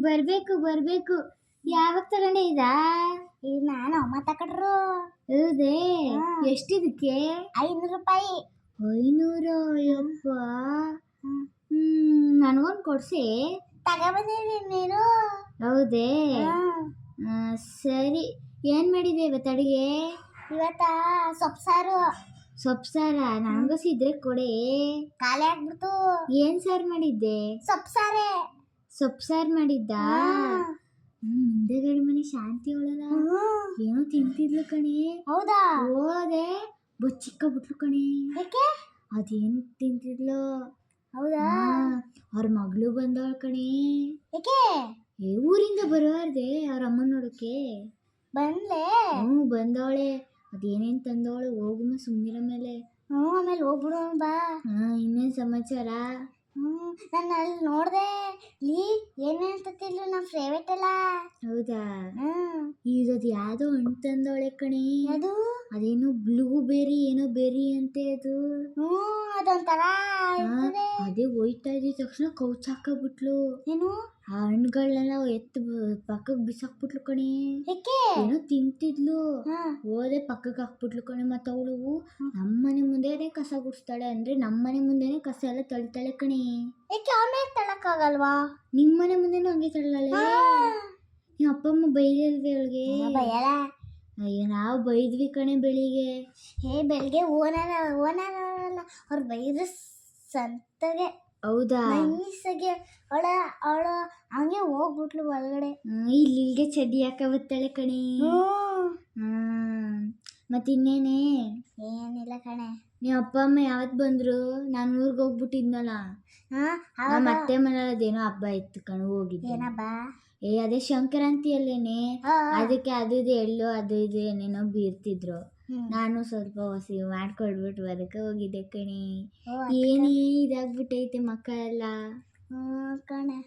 ಬರ್ಬೇಕು ಯಾವಾಗ ತಗೊಂಡೆ ಇದಾ? ಈಗ ನಾನು ಅಮ್ಮ ತಕೊಂಡ್ರು. ಹೌದೇ? ಎಷ್ಟಿದಕ್ಕೆ? 500 ರೂಪಾಯಿ. 500? ಯಪ್ಪ. ನನಗೊಂದು ಕೊಡ್ಸಿ. ತಗೊಬಂದಿದ್ದೀನಿ ನೀನು. ಹೌದೇ? ಸರಿ. ಏನು ಮಾಡಿದೆ ಇವತ್ತು ಅಡುಗೆ? ಇವತ್ತ ಸೊಪ್ಪು ಸಾರು. ಸೊಪ್ಪು ಸಾರ? ನನಗೂ ಸಿದ್ರೆ ಕೊಡೆ. ಖಾಲಿ ಆಗ್ಬಿಡ್ತು. ಏನು ಸಾರು ಮಾಡಿದ್ದೆ? ಸೊಪ್ಪು ಸಾರೇ. ಸೊಪ್ಪು ಸಾರು ಮಾಡಿದ್ದ? ಮುಂದೆಗಡೆ ಮನೆ ಶಾಂತಿ ಅವಳಲ್ಲ, ಏನೋ ತಿಂತಿದ್ಲು ಕಣೆ. ಹೌದಾ? ಹೋದೆ ಬಚ್ಚಿಕ್ಕೊಬಿಟ್ಲು ಕಣೆ. ಯಾಕೆ? ಅದೇನು ತಿಂತಿದ್ಲು. ಹೌದಾ? ಅವ್ರ ಮಗಳು ಬಂದವಳು ಕಣೆ. ಯಾಕೆ? ಊರಿಂದ ಬರೋರ್ದೆ ಅವ್ರ ಅಮ್ಮನ ನೋಡೋಕೆ. ಬಂದ್ಲೆ? ಬಂದವಳೆ. ಅದೇನೇನು ತಂದವಳು. ಹೋಗುಮ ಸುಮ್ಮನಿರ ಮೇಲೆ. ಆಮೇಲೆ ಹೋಗ್ಬಿಡು ಬಾ. ಇನ್ನೇನು ಸಮಾಚಾರ? ನಾನು ಅಲ್ಲಿ ನೋಡಿದೆ. ಏನು ಹೇಳ್ತಿದ್ಲು ನಮ್ಮ ಫೇವ್ರೇಟ್ ಎಲ್ಲ. ಹೌದಾ? ಇದು ಯಾವುದೋ ಹಣ್ಣು ತಂದವಳೆ ಕಣೆ. ಅದು ಅದೇನೋ ಬ್ಲೂಬೆರಿ ಏನೋ ಬೆರಿ ಅಂತೆ ಅದು. ಅದೊಂಥರ ಅದೇ ಹೋಯ್ತಾ ಇದ್ದ ತಕ್ಷಣ ಕೌಚ್ ಹಾಕಬಿಟ್ಲು. ಏನು? ಆ ಹಣ್ಣುಗಳನ್ನೆಲ್ಲ ಎತ್ತು ಪಕ್ಕಕ್ಕೆ ಬಿಸಾಕ್ಬಿಟ್ಲು ಕಣೆ. ಏನೋ ತಿಂತಿದ್ಲು. ಹೋದೆ ಪಕ್ಕಕ್ಕೆ ಹಾಕ್ಬಿಟ್ಲು ಕಣೆ. ಮತ್ತು ಅವಳು ನಮ್ಮನೆ ಮುಂದೆನೆ ಕಸ ಗುಡಿಸ್ತಾಳೆ. ಅಂದರೆ ನಮ್ಮನೆ ಮುಂದೆನೆ ಕಸ ಎಲ್ಲ ತಳ್ತಾಳೆ ಕಣೆ. ಯಾಕೆ ಆಮೇಲೆ ತಳ್ಳಕ್ಕಾಗಲ್ವಾ? ನಿಮ್ಮನೆ ಮುಂದೆನೂ ಹಂಗೆ ತಳ್ಳಾಳೆ. ನಿಮ್ಮ ಅಪ್ಪ ಅಮ್ಮ ಬೈದಿಲ್ವೇ ಅವಳಿಗೆ? ಬೈಯಲ್ಲ. ಅಯ್ಯೋ ನಾವು ಬೈದ್ವಿ ಕಣೆ ಬೆಳಿಗ್ಗೆ. ಬೆಳಿಗ್ಗೆ ಓನರ್ ಅಲ್ಲ ಅವ್ರು ಬೈದ್ರೆ ಸಂತಗೆ. ಹೌದಾ? ನೈಸಾಗೆ ಅವಳು ಹಂಗೆ ಹೋಗ್ಬಿಟ್ಲು ಒಳಗಡೆ. ಇಲ್ಲಿಗೆ ಚಡ್ಡಿ ಹಾಕ ಬರ್ತಾಳೆ ಕಣೆ. ಮತ್ತಿನ್ನೇನೆ? ಏನಿಲ್ಲ ಕಣೆ. ನಿಮ್ಮ ಅಪ್ಪ ಅಮ್ಮ ಯಾವತ್ತು ಬಂದರು? ನಾನು ಊರಿಗೆ ಹೋಗ್ಬಿಟ್ಟಿದ್ನಲ್ಲ. ನಮ್ಮ ಅತ್ತೆ ಮನೇಲಿ ಅದೇನೋ ಹಬ್ಬ ಇತ್ತು ಕಣೆ, ಹೋಗಿದ್ದೆ. ಏನಬ್ಬ? ಅದೇ ಸಂಕ್ರಾಂತಿಯಲ್ಲೇನೆ. ಅದಕ್ಕೆ ಅದು ಇದು ಎಳ್ಳು ಅದು ಇದು ಏನೇನೋ ಬೀರ್ತಿದ್ರು. ನಾನು ಸ್ವಲ್ಪ ಹೊಸಿ ಮಾಡ್ಕೊಡ್ಬಿಟ್ಟು ಬರಕ್ಕೆ ಹೋಗಿದ್ದೆ ಕಣೆ. ಏನೇ ಇದಾಗ್ಬಿಟ್ಟೈತೆ ಮಕ್ಕ ಎಲ್ಲ. ಕಣೆ.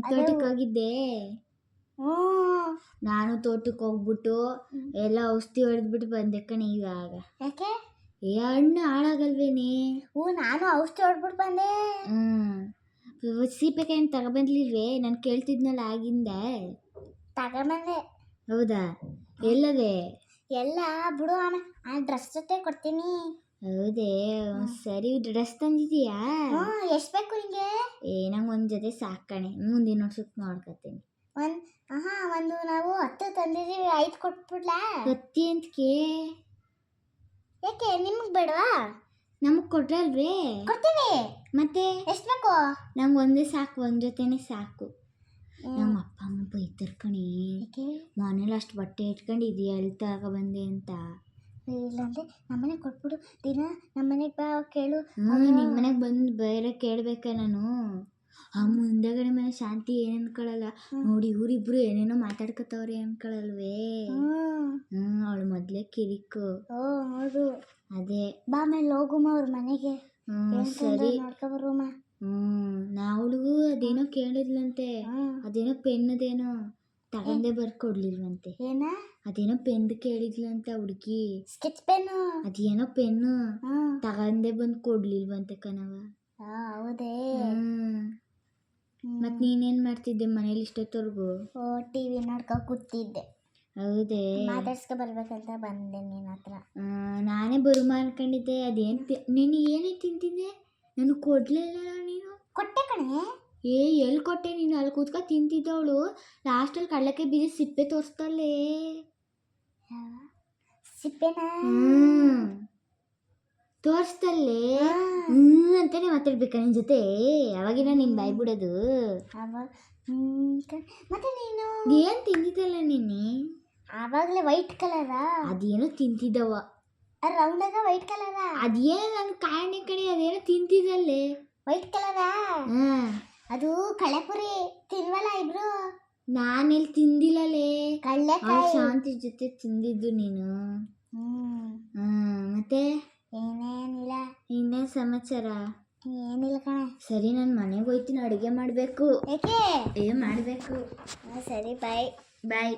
ತೋಟಕ್ಕೆ ಹೋಗಿದ್ದೆ. ನಾನು ತೋಟಕ್ಕೆ ಹೋಗ್ಬಿಟ್ಟು ಎಲ್ಲ ಔಷಧಿ ಹೊಡೆದ್ಬಿಟ್ಟು ಬಂದೆ ಕಣೆ ಇವಾಗ. ಯಾಕೆ? ಹಣ್ಣು ಹಾಳಾಗಲ್ವೇನೆ? ನಾನು ಔಷಧಿ ಹೊಡೆದ್ಬಿಟ್ಟು ಬಂದೆ. ಸೀಬೆಕಾಯಿ ತಗೊಬಂದ್ಲಿಲ್ವೇ? ನಾನು ಕೇಳ್ತಿದ್ನಲ್ಲ ಆಗಿಂದ. ತಗೊಂಬಂದೆ. ಹೌದಾ? ಎಲ್ಲವೇ? ಎಲ್ಲ ಬಿಡು ಅಮ್ಮ, ಡ್ರೆಸ್ ಜೊತೆ ಕೊಡ್ತೀನಿ. ಹೌದೇ? ಸರಿ. ಡ್ರೆಸ್ ತಂದಿದೀಯಾ? ಎಷ್ಟು ಬೇಕು ನಿಂಗೆ? ನಂಗೆ ಒಂದು ಜೊತೆ ಸಾಕಣೆ. ಮುಂದಿನ ವರ್ಷಕ್ಕೆ ನೋಡ್ಕೊತೀನಿ. ಒಂದು ನಾವು 10 ತಂದಿದ್ದೀವಿ. 5 ಕೊಟ್ಬಿಡ್ಲಾ? 10 ಅಂತಕ್ಕೆ? ಯಾಕೆ ನಿಮಗೆ ಬೇಡವಾ? ನಮಗೆ ಕೊಟ್ರಲ್ವೇ? ಕೊಡ್ತೀವಿ. ಮತ್ತೆ ಎಷ್ಟು ಬೇಕು? ನಂಗೆ ಒಂದೇ ಸಾಕು, ಒಂದು ಜೊತೆನೇ ಸಾಕು. ನಮ್ಮ ಅಪ್ಪ ಅಮ್ಮ ಬೈತಾರೆ ಕಣೆ. ಮನೇಲಿ ಅಷ್ಟು ಬಟ್ಟೆ ಇಟ್ಕೊಂಡಿದೀಯ ಎಲ್ಲಿ ತಗೊಬಂದೆ ಅಂತ. ಇಲ್ಲಾಂದ್ರೆ ನಮ್ಮನೆಗೆ ಕೊಟ್ಬಿಡು. ದಿನ ನಮ್ಮನೆಗೆ ಬಾ, ಕೇಳು. ನಿಮ್ಮ ಮನೆಗೆ ಬಂದು ಬೇರೆ ಕೇಳಬೇಕಾ ನಾನು? ಆ ಮುಂದೆಗಡೆ ಮನೆ ಶಾಂತಿ ಏನು ಅನ್ಕೊಳ್ಳಲ್ಲ. ನೋಡಿ ಇವರಿಬ್ರು ಏನೇನೋ ಮಾತಾಡ್ಕೊತವ್ರೆ ಅನ್ಕೊಳ್ಳಲ್ವೇ? ಅವಳು ಮೊದಲೇ ಕಿರಿಕು. ಹೌದು. ಅದೇ ಬಾ ಮೇಲೆ ಹೋಗುಮ ಅವ್ರ ಮನೆಗೆ. ಸರಿ ನೋಡ್ಕೊಬರುಮ. ನಾವಳು ಅದೇನೋ ಕೇಳಿದ್ಲಂತೆ. ಅದೇನೋ ಪೆನ್ನದೇನೋ ತಗೊಂಡೆ ಬರ್ಕೊಡ್ಲಿಲ್ವಂತೆ. ಏನ? ಅದೇನೋ ಪೆನ್ ಕೇಳಿದ್ಲಂತೆ ಹುಡುಗಿ. Sketch pen? ಅದೇನೋ ಪೆನ್ನು ತಗೊಂಡೆ ಬಂದು ಕೊಡ್ಲಿಲ್ವಂತೆ ಕಣವ. ಹೌದೇ? ಮತ್ ನೀನೇನ್ ಮಾಡ್ತಿದ್ದೆ ಮನೇಲಿ ಇಷ್ಟೊತ್ತವರೆಗೂ? ಟಿವಿ ನೋಡ್ಕೊ ಕೂತಿದ್ದೆ. ಹೌದೇ? ಮಾತಾಡ್ಸ್ಕೊ ಬರ್ಬೇಕಂತ ಬಂದೆ ನಿನ್ನ ಹತ್ರ. ನಾನೇ ಬರುಮ ಅನ್ಕೊಂಡಿದ್ದೆ. ನೀನು ಏನೇ ತಿಂತಿದ್ದೆ? ನನಗೆ ಕೊಡ್ಲಿಲ್ಲ ನೀನು. ಕೊಟ್ಟೆ ಕಣೆ. ಎಲ್ಲಿ ಕೊಟ್ಟೆ ನೀನು? ಅಲ್ಲಿ ಕೂತ್ಕೊ ತಿಂತಿದ್ದವಳು ಲಾಸ್ಟಲ್ಲಿ ಕಡಲೆಕಾಯಿ ಬೀಜ ಸಿಪ್ಪೆ ತೋರಿಸ್ತಲ್ಲೇ. ಸಿಪ್ಪೆನಾ? ತೋರಿಸ್ತಲ್ಲೇ. ಅಂತಾನೆ ಮಾತಾಡ್ಬೇಕಾ ನಿನ್ನ ಜೊತೆ? ಅವಾಗಿನ ನೀನು ಬಾಯ್ ಬಿಡೋದು. ಮತ್ತೆ ನೀನು ಏನು ತಿಂದಿದ್ದಲ್ಲ ನಿನ್ನೆ? ಆವಾಗಲೇ ವೈಟ್ ಕಲರಾ? ಅದೇನೋ ತಿಂತಿದ್ದವ. ರೌಂಡಾಗ ವೈಟ್ ಕಲರ? ಅದೇನೋ ನನ್ನ ಕಾರಣೆ ಕಡೆ. ಅದೇನೋ ತಿಂತಿದ್ದಲ್ಲೇ ವೈಟ್ ಕಲರಾ? ಅದು ಕಳೆಪುರಿ ತಿನ್ವಲ್ಲ ಇಬ್ರು. ನಾನೆಲ್ಲಿ ತಿಂದಿಲ್ಲಲೇ. ಕಳ್ಳೆಕಾಯಿ ಶಾಂತಿ ಜೊತೆ ತಿಂದಿದ್ದು ನೀನು. ಮತ್ತೆ ಏನೇನಿಲ್ಲ. ಇನ್ನೇನು ಸಮಾಚಾರ? ಏನಿಲ್ಲ ಕಣೆ. ಸರಿ, ನಾನು ಮನೆಗೆ ಹೋಗ್ತೀನಿ, ಅಡುಗೆ ಮಾಡಬೇಕು. ಯಾಕೆ? ಮಾಡಬೇಕು. ಸರಿ, ಬಾಯ್. ಬಾಯ್.